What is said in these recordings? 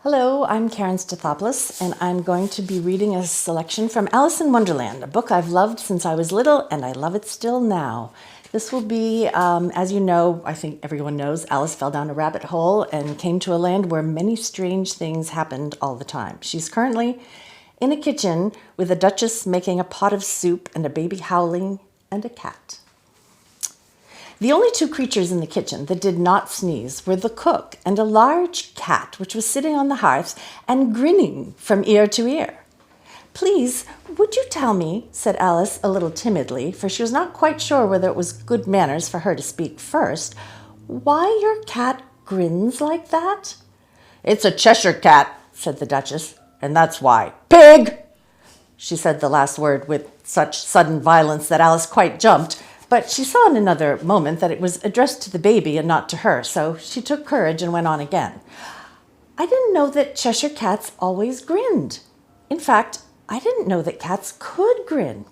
Hello, I'm Karen Stathoplos, and I'm going to be reading a selection from Alice in Wonderland, a book I've loved since I was little, and I love it still now. This will be, as you know, I think everyone knows, Alice fell down a rabbit hole and came to a land where many strange things happened all the time. She's currently in a kitchen with a duchess making a pot of soup and a baby howling and a cat. The only two creatures in the kitchen that did not sneeze were the cook and a large cat which was sitting on the hearth and grinning from ear to ear. "Please, would you tell me," said Alice a little timidly, for she was not quite sure whether it was good manners for her to speak first, "why your cat grins like that?" "It's a Cheshire cat," said the Duchess, "and that's why." "Pig!" She said the last word with such sudden violence that Alice quite jumped, but she saw in another moment that it was addressed to the baby and not to her, so she took courage and went on again. "I didn't know that Cheshire cats always grinned. In fact, I didn't know that cats could grin."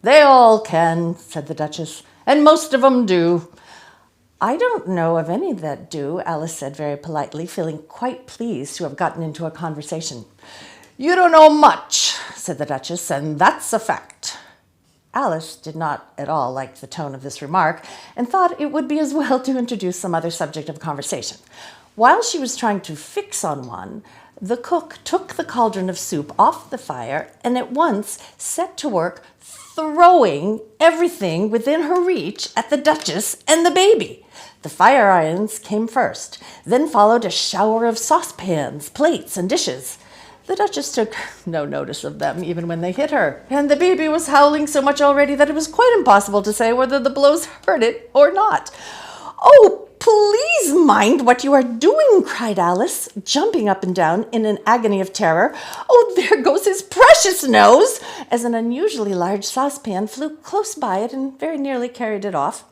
"They all can," said the Duchess, "and most of them do." "I don't know of any that do," Alice said very politely, feeling quite pleased to have gotten into a conversation. "You don't know much," said the Duchess, "and that's a fact." Alice did not at all like the tone of this remark and thought it would be as well to introduce some other subject of conversation. While she was trying to fix on one, the cook took the cauldron of soup off the fire and at once set to work throwing everything within her reach at the Duchess and the baby. The fire irons came first, then followed a shower of saucepans, plates, and dishes. The Duchess took no notice of them, even when they hit her, and the baby was howling so much already that it was quite impossible to say whether the blows hurt it or not. "Oh, please mind what you are doing," cried Alice, jumping up and down in an agony of terror. "Oh, there goes his precious nose!" as an unusually large saucepan flew close by it and very nearly carried it off.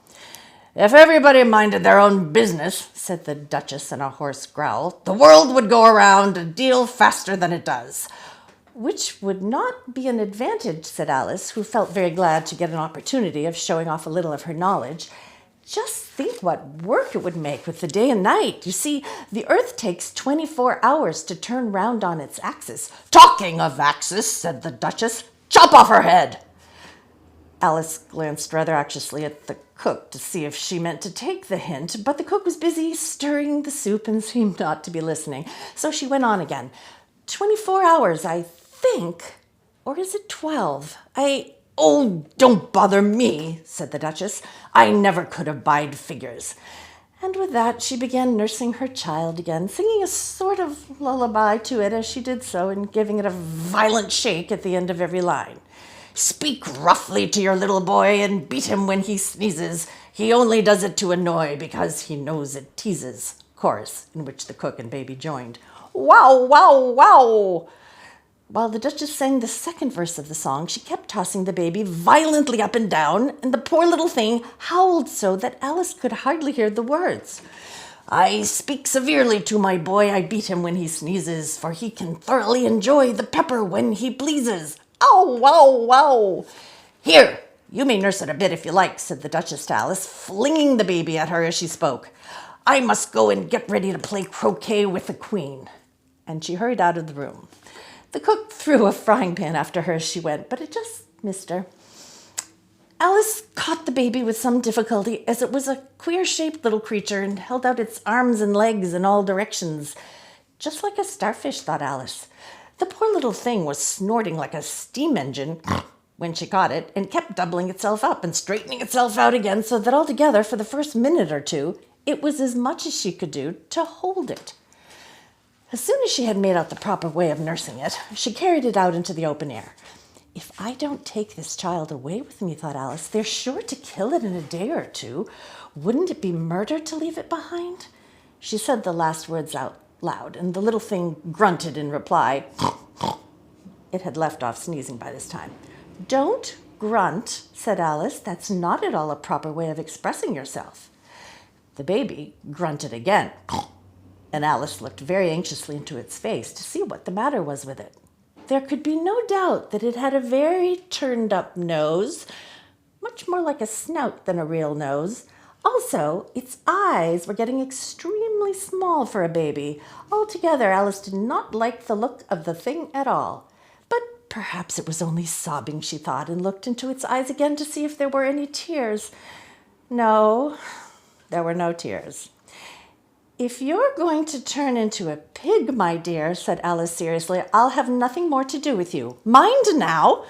"If everybody minded their own business," said the Duchess in a hoarse growl, "the world would go around a deal faster than it does." "Which would not be an advantage," said Alice, who felt very glad to get an opportunity of showing off a little of her knowledge. "Just think what work it would make with the day and night. You see, the earth takes 24 hours to turn round on its axis." "Talking of axis," said the Duchess, "chop off her head." Alice glanced rather anxiously at the cook to see if she meant to take the hint, but the cook was busy stirring the soup and seemed not to be listening. So she went on again. 24 hours, I think. Or is it 12? "Oh, don't bother me," said the Duchess. "I never could abide figures." And with that, she began nursing her child again, singing a sort of lullaby to it as she did so and giving it a violent shake at the end of every line. "Speak roughly to your little boy and beat him when he sneezes. He only does it to annoy because he knows it teases." Chorus, in which the cook and baby joined. "Wow, wow, wow!" While the Duchess sang the second verse of the song, she kept tossing the baby violently up and down, and the poor little thing howled so that Alice could hardly hear the words. "I speak severely to my boy, I beat him when he sneezes, for he can thoroughly enjoy the pepper when he pleases. Ow, wow, wow!" "Here, you may nurse it a bit if you like," said the Duchess to Alice, flinging the baby at her as she spoke. "I must go and get ready to play croquet with the Queen." And she hurried out of the room. The cook threw a frying pan after her as she went, but it just missed her. Alice caught the baby with some difficulty, as it was a queer-shaped little creature and held out its arms and legs in all directions. Just like a starfish, thought Alice. The poor little thing was snorting like a steam engine when she caught it and kept doubling itself up and straightening itself out again, so that altogether, for the first minute or two, it was as much as she could do to hold it. As soon as she had made out the proper way of nursing it, she carried it out into the open air. "If I don't take this child away with me," thought Alice, "they're sure to kill it in a day or two. Wouldn't it be murder to leave it behind?" She said the last words out loud, and the little thing grunted in reply. It had left off sneezing by this time. "Don't grunt," said Alice. "That's not at all a proper way of expressing yourself." The baby grunted again, and Alice looked very anxiously into its face to see what the matter was with it. There could be no doubt that it had a very turned-up nose, much more like a snout than a real nose, Also, its eyes were getting extremely small for a baby. Altogether, Alice did not like the look of the thing at all. But perhaps it was only sobbing, she thought, and looked into its eyes again to see if there were any tears. No, there were no tears. "If you're going to turn into a pig, my dear," said Alice seriously, "I'll have nothing more to do with you. Mind now!"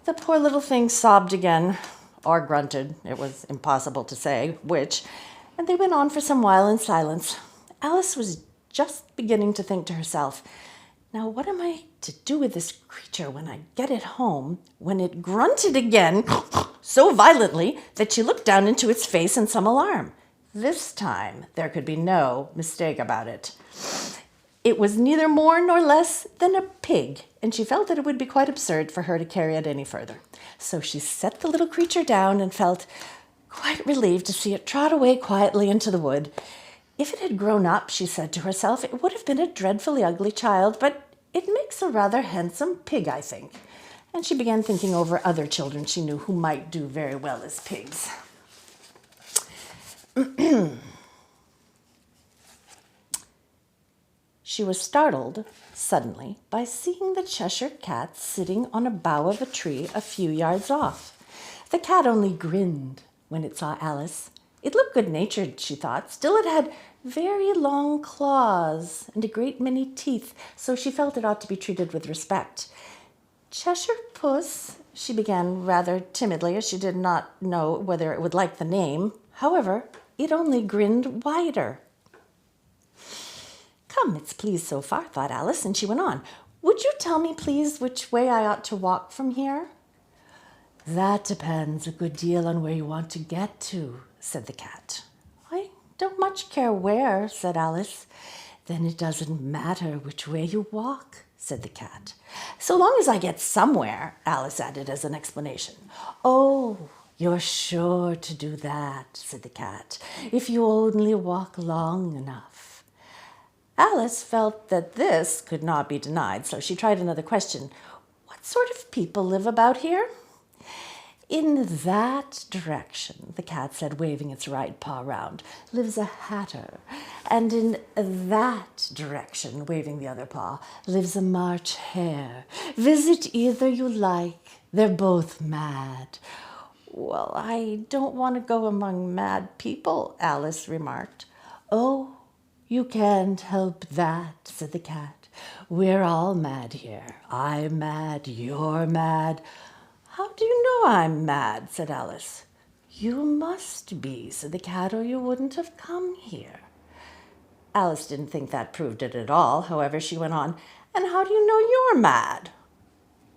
The poor little thing sobbed again, or grunted. It was impossible to say which, and they went on for some while in silence. Alice was just beginning to think to herself, "Now what am I to do with this creature when I get it home?" when it grunted again so violently that she looked down into its face in some alarm. This time there could be no mistake about it. It was neither more nor less than a pig, and she felt that it would be quite absurd for her to carry it any further. So she set the little creature down and felt quite relieved to see it trot away quietly into the wood. If it had grown up, she said to herself, it would have been a dreadfully ugly child, but it makes a rather handsome pig, I think. And she began thinking over other children she knew who might do very well as pigs. She was startled suddenly by seeing the Cheshire Cat sitting on a bough of a tree a few yards off. The cat only grinned when it saw Alice. It looked good-natured, she thought. Still, it had very long claws and a great many teeth, so she felt it ought to be treated with respect. "Cheshire Puss," she began rather timidly, as she did not know whether it would like the name. However, it only grinned wider. "Come, it's pleased so far," thought Alice, and she went on. "Would you tell me, please, which way I ought to walk from here?" "That depends a good deal on where you want to get to," said the cat. "I don't much care where," said Alice. "Then it doesn't matter which way you walk," said the cat. "So long as I get somewhere," Alice added as an explanation. "Oh, you're sure to do that," said the cat, "if you only walk long enough." Alice felt that this could not be denied, so she tried another question. "What sort of people live about here?" "In that direction," the cat said, waving its right paw round, "lives a hatter, and in that direction," waving the other paw, "lives a March hare. Visit either you like. They're both mad." "Well, I don't want to go among mad people," Alice remarked. "Oh, you can't help that," said the cat. "We're all mad here. I'm mad, you're mad." "How do you know I'm mad?" said Alice. "You must be," said the cat, "or you wouldn't have come here." Alice didn't think that proved it at all. However, she went on, "And how do you know you're mad?"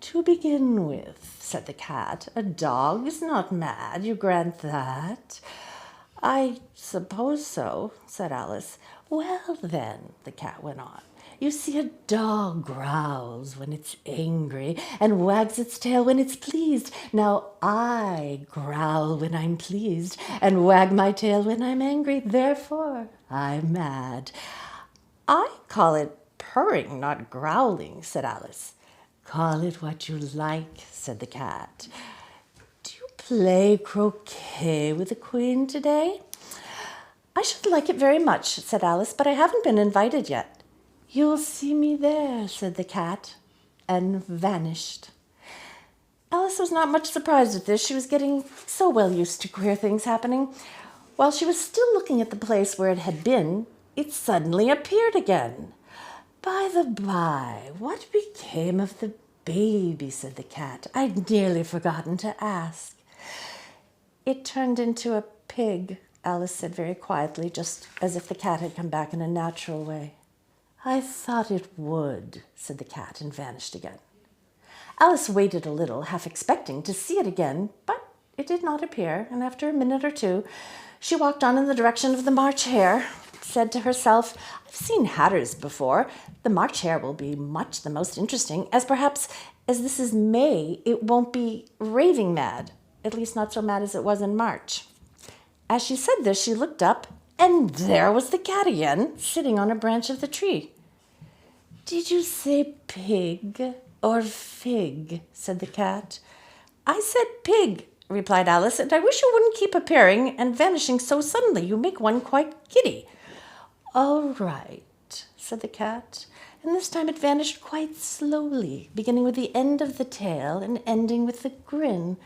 "To begin with," said the cat, "a dog is not mad. You grant that?" "I suppose so," said Alice. "Well, then," the cat went on, "you see, a dog growls when it's angry and wags its tail when it's pleased. Now, I growl when I'm pleased and wag my tail when I'm angry. Therefore, I'm mad." "I call it purring, not growling," said Alice. "Call it what you like," said the cat. "Do you play croquet with the Queen today?" "I should like it very much," said Alice, "but I haven't been invited yet." "You'll see me there," said the cat, and vanished. Alice was not much surprised at this. She was getting so well used to queer things happening. While she was still looking at the place where it had been, it suddenly appeared again. "By the by, what became of the baby?" said the cat. "I'd nearly forgotten to ask." "It turned into a pig," Alice said very quietly, just as if the cat had come back in a natural way. "I thought it would," said the cat, and vanished again. Alice waited a little, half expecting to see it again, but it did not appear, and after a minute or two, she walked on in the direction of the March hare, said to herself, "I've seen hatters before. The March hare will be much the most interesting, as perhaps, as this is May, it won't be raving mad, at least not so mad as it was in March." As she said this, she looked up, and there was the cat again, sitting on a branch of the tree. "Did you say pig or fig?" said the cat. "I said pig," replied Alice, and I wish you wouldn't keep appearing and vanishing so suddenly. You make one quite giddy. All right, said the cat, and this time it vanished quite slowly, beginning with the end of the tail and ending with the grin,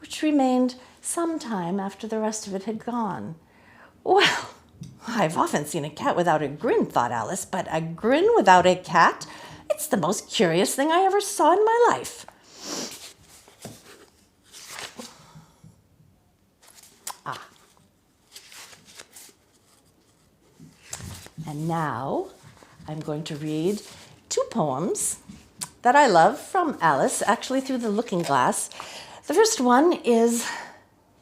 which remained some time after the rest of it had gone. Well, I've often seen a cat without a grin, thought Alice, but a grin without a cat? It's the most curious thing I ever saw in my life. And now I'm going to read 2 poems that I love from Alice, actually through the looking glass. The first one is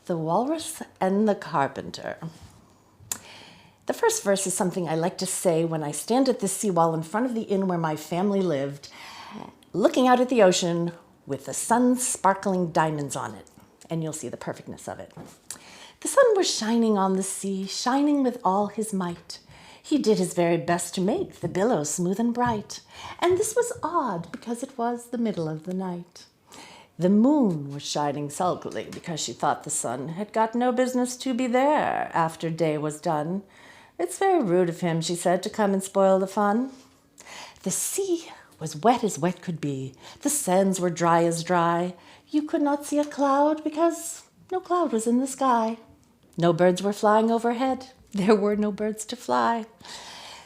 The Walrus and the Carpenter. The first verse is something I like to say when I stand at the seawall in front of the inn where my family lived, looking out at the ocean with the sun sparkling diamonds on it. And you'll see the perfectness of it. The sun was shining on the sea, shining with all his might. He did his very best to make the billows smooth and bright. And this was odd because it was the middle of the night. The moon was shining sulkily because she thought the sun had got no business to be there after day was done. It's very rude of him, she said, to come and spoil the fun. The sea was wet as wet could be. The sands were dry as dry. You could not see a cloud because no cloud was in the sky. No birds were flying overhead. There were no birds to fly.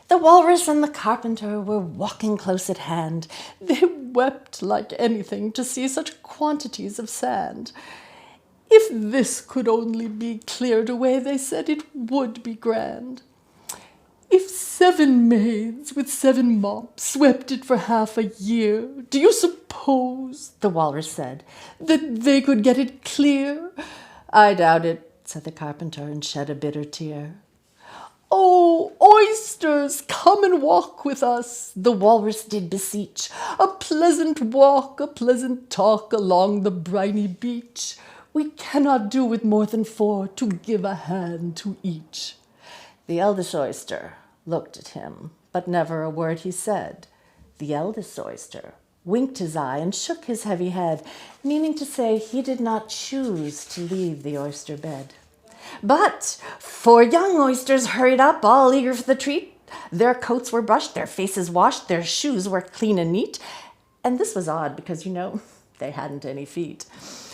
The walrus and the carpenter were walking close at hand. They wept like anything to see such quantities of sand. If this could only be cleared away, they said, it would be grand. If 7 maids with 7 mops swept it for half a year, do you suppose, the walrus said, that they could get it clear? I doubt it, said the carpenter, and shed a bitter tear. Oh, oysters, come and walk with us, the walrus did beseech. A pleasant walk, a pleasant talk along the briny beach. We cannot do with more than 4 to give a hand to each. The eldest oyster looked at him, but never a word he said. The eldest oyster winked his eye and shook his heavy head, meaning to say he did not choose to leave the oyster bed. But 4 young oysters hurried up, all eager for the treat. Their coats were brushed, their faces washed, their shoes were clean and neat. And this was odd because, they hadn't any feet.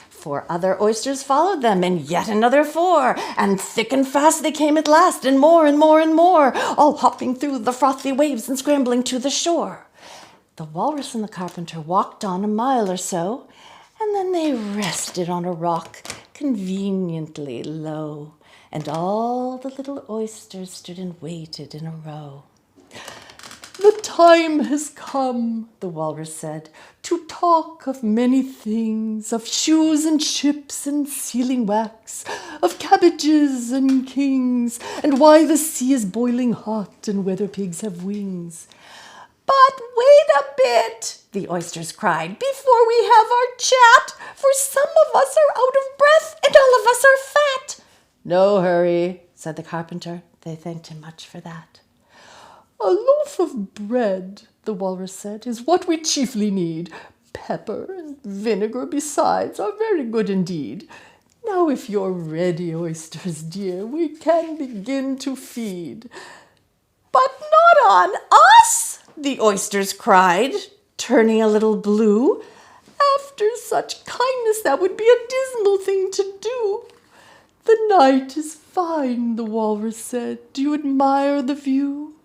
4 other oysters followed them, and yet another 4. And thick and fast they came at last, and more and more and more, all hopping through the frothy waves and scrambling to the shore. The walrus and the carpenter walked on a mile or so, and then they rested on a rock conveniently low, and all the little oysters stood and waited in a row. The time has come, the walrus said, to talk of many things, of shoes and ships and sealing wax, of cabbages and kings, and why the sea is boiling hot and whether pigs have wings. But wait a bit, the oysters cried, before we have our chat, for some of us are out of breath and all of us are fat. No hurry, said the carpenter. They thanked him much for that. A loaf of bread, the walrus said, is what we chiefly need. Pepper and vinegar besides are very good indeed. Now if you're ready, oysters dear, we can begin to feed. But not on us, the oysters cried, turning a little blue. After such kindness, that would be a dismal thing to do. The night is fine, the walrus said. Do you admire the view?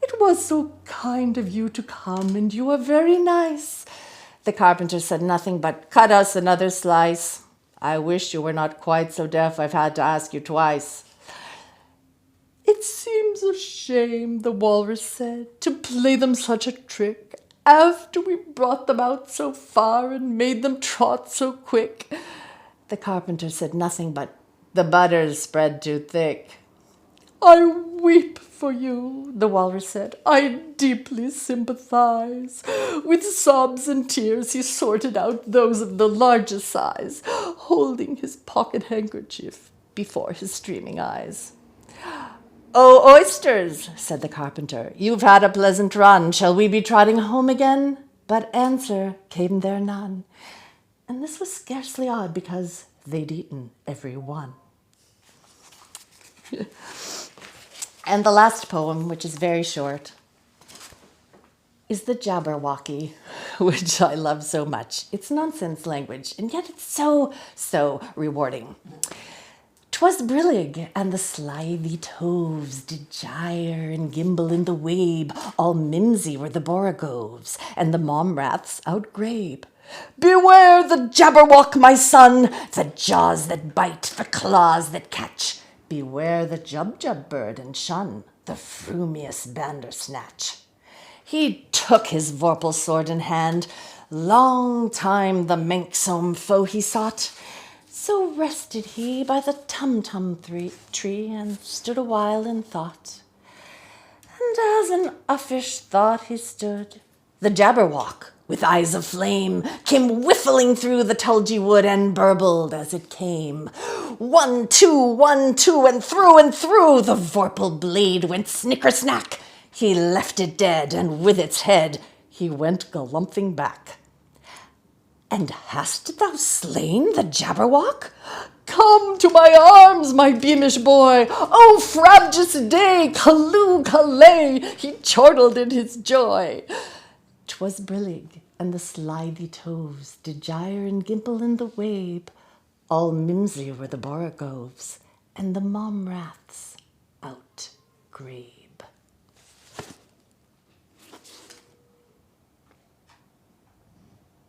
It was so kind of you to come, and you are very nice. The carpenter said nothing but, cut us another slice. I wish you were not quite so deaf I've had to ask you twice. It seems a shame, the walrus said, to play them such a trick, after we brought them out so far and made them trot so quick. The carpenter said nothing but, the butter's spread too thick. I weep for you, the walrus said. I deeply sympathize. With sobs and tears he sorted out those of the largest size, holding his pocket handkerchief before his streaming eyes. Oh, oysters, said the carpenter, you've had a pleasant run. Shall we be trotting home again? But answer came there none. And this was scarcely odd because they'd eaten every one. And the last poem, which is very short, is the Jabberwocky, which I love so much. It's nonsense language, and yet it's so, so rewarding. 'Twas brillig, and the slithy toves did gyre and gimble in the wabe. All mimsy were the borogoves, and the momraths outgrabe. Beware the Jabberwock, my son, the jaws that bite, the claws that catch. Beware the Jubjub bird, and shun the frumious Bandersnatch. He took his vorpal sword in hand. Long time the manxome foe he sought. So rested he by the tum-tum tree and stood a while in thought. And as in uffish thought he stood, the Jabberwock, with eyes of flame, came whiffling through the tulgey wood and burbled as it came. 1, 2, 1, 2, and through the vorpal blade went snicker-snack. He left it dead, and with its head he went galumphing back. And hast thou slain the Jabberwock? Come to my arms, my beamish boy. Oh, frabjous day, callooh, callay, he chortled in his joy. 'Twas brillig, and the slithy toves did gyre and gimple in the wabe. All mimsy were the borogoves, and the momraths outgrabe.